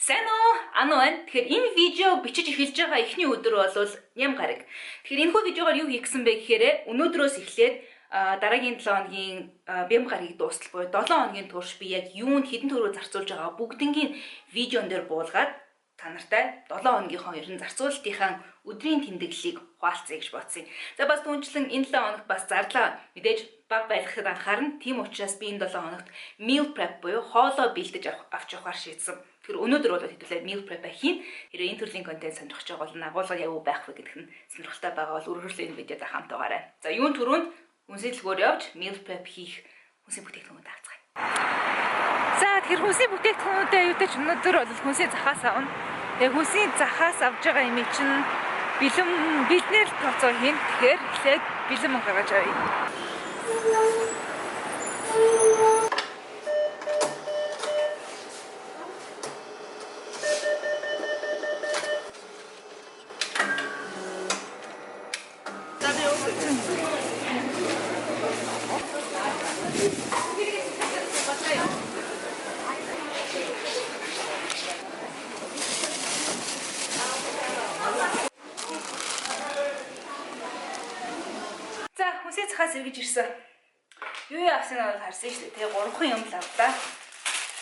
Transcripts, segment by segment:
Сайн уу? Anu байна. Тэгэхээр энэ видеог бичиж эхэлж байгаа эхний өдөр бол ням гараг. Тэгэхээр энэхүү видеогоор юу хийх гэсэн бэ гэхээр өнөөдрөөс эхлээд дараагийн 7 хоногийн бям гарагийг дуустал буюу 7 хоногийн турш би яг юунд хэдэн төгрөгөөр зарцуулж байгаа бүгднгийн видеон дээр буулгаад та нартай 7 хоногийнхоо ерөн зарцуулалтынхаа өдрийн тэмдэглэлийг хуваалцъя гэж бодсон. За бас түнчлэн энэ 7 хоногт бас зарлаа мэдээж баг байлгахад анхаарна. Тийм учраас би энэ 7 хоногт meal prep буюу хоолоо бэлдэж авч явахаар шийдсэн. Тэгэхээр өнөөдөр бол хэдүүлээ meal prep хийн. Тэр энэ төрлийн контент сонирхож байгаа бол агуулга яв байх вэ гэдг нь сонирхолтой байгаа бол үргэлжлэн энэ видеод хамт байгаарай. За юун түрүүнд үнсэлгөөр явж meal prep хийх хүнсийн бүтээгдэхүүнүүд авцгаая. За тэгэхээр хүнсийн бүтээгдэхүүнүүдээ аюутай ч өнөөдөр бол хүнсийн захаас авна. Тэгээ хүнсийн захаас авж байгаа юм чинь бэлнээр тооцоо хийн. Тэгэхээр эхлээд бэлэн мөн гаргаж авъя. Хүнсийн захаас эргэж ирсэн. Юу яасан нь бол харсан шүү дээ. Тэгээ 3 юм л авлаа.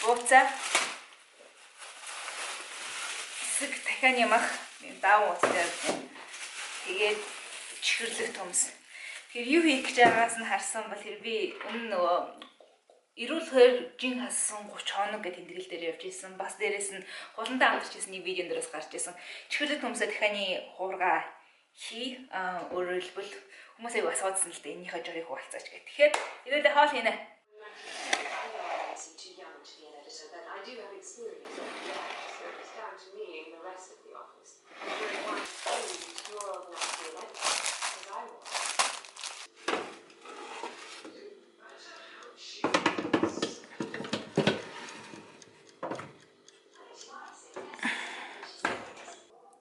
Бууцаа. Хэсэг дахианы мах, даав уустай. Тэгээд чихэрлэг төмс. Тэгэхээр юу хийх гэж байгаас нь харсан бол тэр би өмнө нөгөө эрүүл хойр жин хассан 30 хоног гэдэг тэмдэглэл дээр явж исэн. Бас дээрээс нь хуландаа амтарч исэн нэг видеон дээрээс гарч исэн. Чихэрлэг төмсөө дахианы хуурга хий өөрөөр хэлбэл хүмүүсийг бас бодсон л дээ энийхээ жорыг хуваалцаач гэх. Тэгэхээр ирээдүйд хоол хийнэ.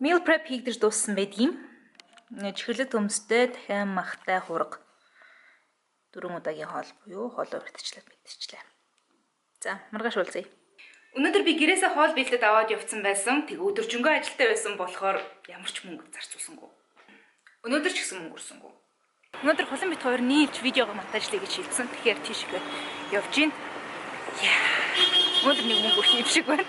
Meal prep хийгдэж дууссан байдгийн. Чихэрлэг төмстэй дахин махтай хурга 4 удаагийн хоол буюу хоолоо урьдчилаад мэдчихлээ. За маргааш уулзъя. Өнөөдөр би гэрээсээ хоол бэлдээд аваад явцсан байсан. Тэг өдөржингөө ажилдаа байсан болохоор ямар ч мөнгө зарцуулсангүй. Өнөөдөр ч гэсэн мөнгө өрсөнгүй. Өнөөдөр хулан бит хоёр нийлж видеого монтажлая гэж хэлсэн. Тэгэхээр тийшээ явж гин. Өнөөдөр нэг мөнгө өрөх юм шиг байна.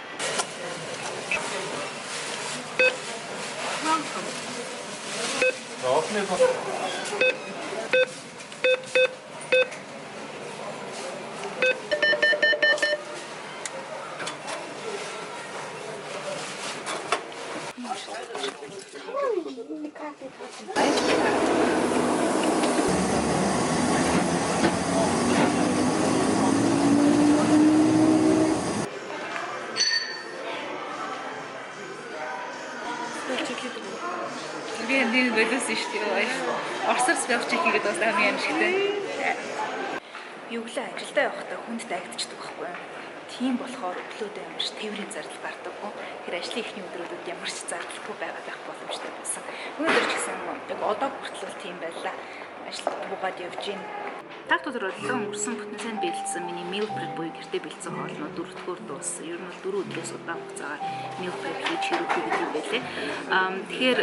Offene Би энэ боловсон шүү дээ. Орсоос явж ихэд бас хамгийн амжилттай. Юглаа ажилдаа явахдаа хүнд дайгдчихдаг байхгүй юу? Тийм болохоор өглөөдөө ямарч тээврийн зардал гардаггүй. Тэр ажлын эхний өдрүүдэд ямарч зардалгүй байгаад байх боломжтой байсан. Өнөөдөр ч гэсэн яг одоо хүртэл тийм байлаа. Ажилд буугаад явж гин. Тагт өдрөөлөн өрсөн бүтэн сайн бэлдсэн миний meal prep буюу гэртээ бэлдсэн хоолноо 4-р дууссан. Ер нь бол 4 өдрөөс удаан хугацаагаар meal prep хийж хэрэглэх гэдэг юм байлээ. Тэгэхээр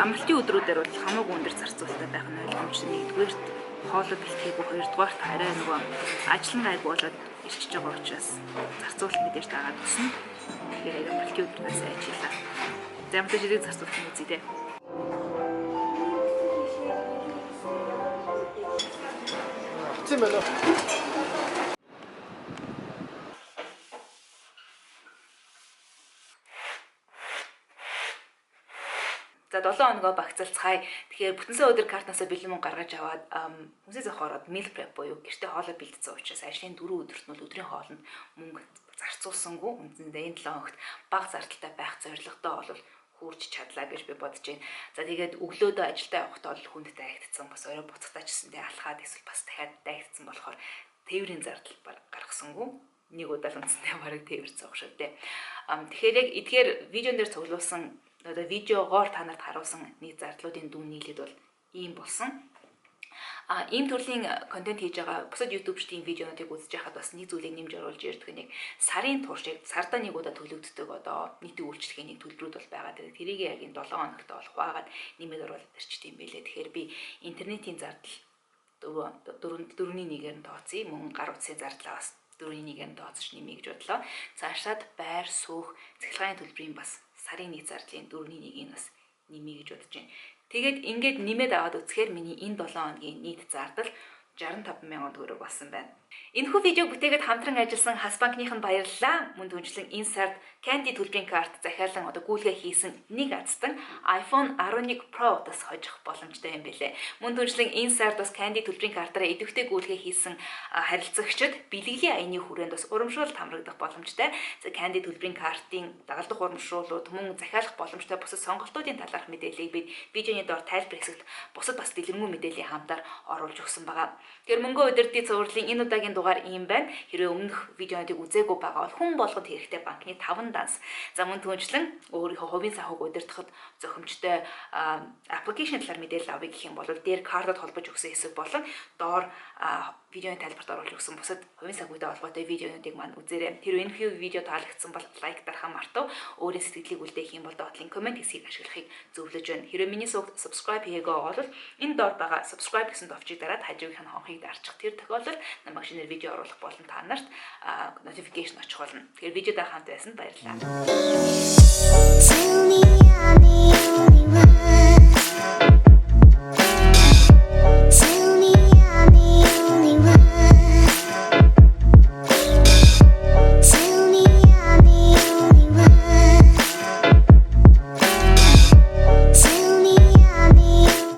амралтын өдрүүдээр бол хамаагүй өндөр зарцуулалттай байх нь ойлгомжтой. Нэгдүгээрт хоолой бэлтгэхийг, хоёрдугаарт арай нөгөө ажлын гайг болоод ирчихэж байгаа учраас зарцуулалт мэдээж дагаад өснө. Тэгэхээр амралтын өдрөөс ажиллаа. Замтай жирийг зарцуулах нь үзье. Тийм байна. За 7 хоногоо багцалцгаая. Тэгэхээр бүтэнсээ өдөр картнасаа бэлэн мөнгө гаргаж аваад хүнсээ зохиороод meal prep буюу гэртээ хоолой бэлдсэн учраас ажлын 4 өдөрт нь өдрийн хоолнд мөнгө зарцуулсангүй. Үндсэндээ энэ 7 хоногт бага зардалтай байх зорилготой бол хүрч чадлаа гэж би бодож байна. За тэгээд өглөөдөө ажилдаа явахдаа бол хүнд дайгдсан бас орой буцагтаачсандээ алхаад эсвэл бас дахиад дайгдсан болохоор тээврийн зардал гаргасангүй. Нэг удаа л үндсэндээ бараг тээвэр цогшоо тэ. Тэгэхээр яг эдгээр видеон дээр цуглуулсан одоо видеогоор та нарт харуулсан нийт зардлуудын дүн нийлээд бол ийм болсон. Ийм төрлийн контент хийж байгаа бусад YouTube-чдийн видеонуудыг үзэж байхад бас нэг зүйлийг нэмж оруулж ирдэг нэг сарын туршийг сардаа нэг удаа төлөгддөг одоо нийтийн үйлчлэгийн нэг төлбөрүүд бол байгаа. Тэгээд тэрийг яг энэ 7 хоногт бол хуваагаад нэмээд оруулаад ирчихдээ юм байлээ. Тэгэхээр би интернетийн зардал 4-1-ээр нь тооцъё. Мөн гар утсын зардлаа бас 4-1-ээр нь тооцож нэмье гэж бодлоо. Цаашаад байр суух, цахилгааны төлбөрийн бас сарын нэг зардлын 4-1-ийг бас нэмье гэж бодож байна. Тэгээд ингээд нэмээд аваад үзэхээр миний энэ 7 хоногийн нийт зардал 65,000 төгрөг болсон байна. Энэхүү видеог бүтээгээд хамтран ажилласан Хас банкныханд баярлалаа. Мөн түнчлэн энэ сард Candy төлбөрийн карт захиалан гүйлгээ хийсэн нэг азтан iPhone 11 Pro бас хожих боломжтой юм билээ. Мөн түнчлэн энэ сард бас Candy төлбөрийн картаараа идэвхтэй гүйлгээ хийсэн харилцагчид бэлгэлийн аяны хүрээнд бас урамшуул хамрагдах боломжтой. За Candy төлбөрийн картын дагалдах урамшуулууд мөн захиалах боломжтой бусад сонголтуудын талаарх мэдээллийг бид видеоны доор тайлбар хэсэгт бусад бас дэлгэрэнгүй мэдээллийн хамтаар оруулж өгсөн байгаа. Тэр мөнгө удирдлагын цувралын энэ удаагийн дугаар ийм байна. Хэрвээ өмнөх видеонуудыг үзээгүй байгаа бол хүн болгонд хэрэгтэй банкны 5 данс. За мөн түнчлэн өөрийнхөө хувийн санхуг удирдахад зохимжтой аппликейшн талаар мэдээлэл авъя гэх юм бол дээр картад холбож өгсөн хэсэг болон доор видеоны тайлбарт оруулж өгсөн бусад хувийн санхугтай холбоотой видеонуудыг мань үзээрэй. Хэрвээ энэ видео таалагдсан бол лайк дарахаа мартав. Өөрийн сэтгэлийг үлдээх юм бол доотлын комент хэсгийг ашиглахыг зөвлөж байна. Хэрвээ миний сувгт subscribe хийгээгүй бол энэ доор байгаа subscribe гэсэн товчийг дараад хажуугийнх нь хонхыг дарчих. Тэр тохиолдолд намайг шинээр видео оруулах болон та нарт notification очих болно. Тэгэхээр видео дааханд байсан баярлалаа.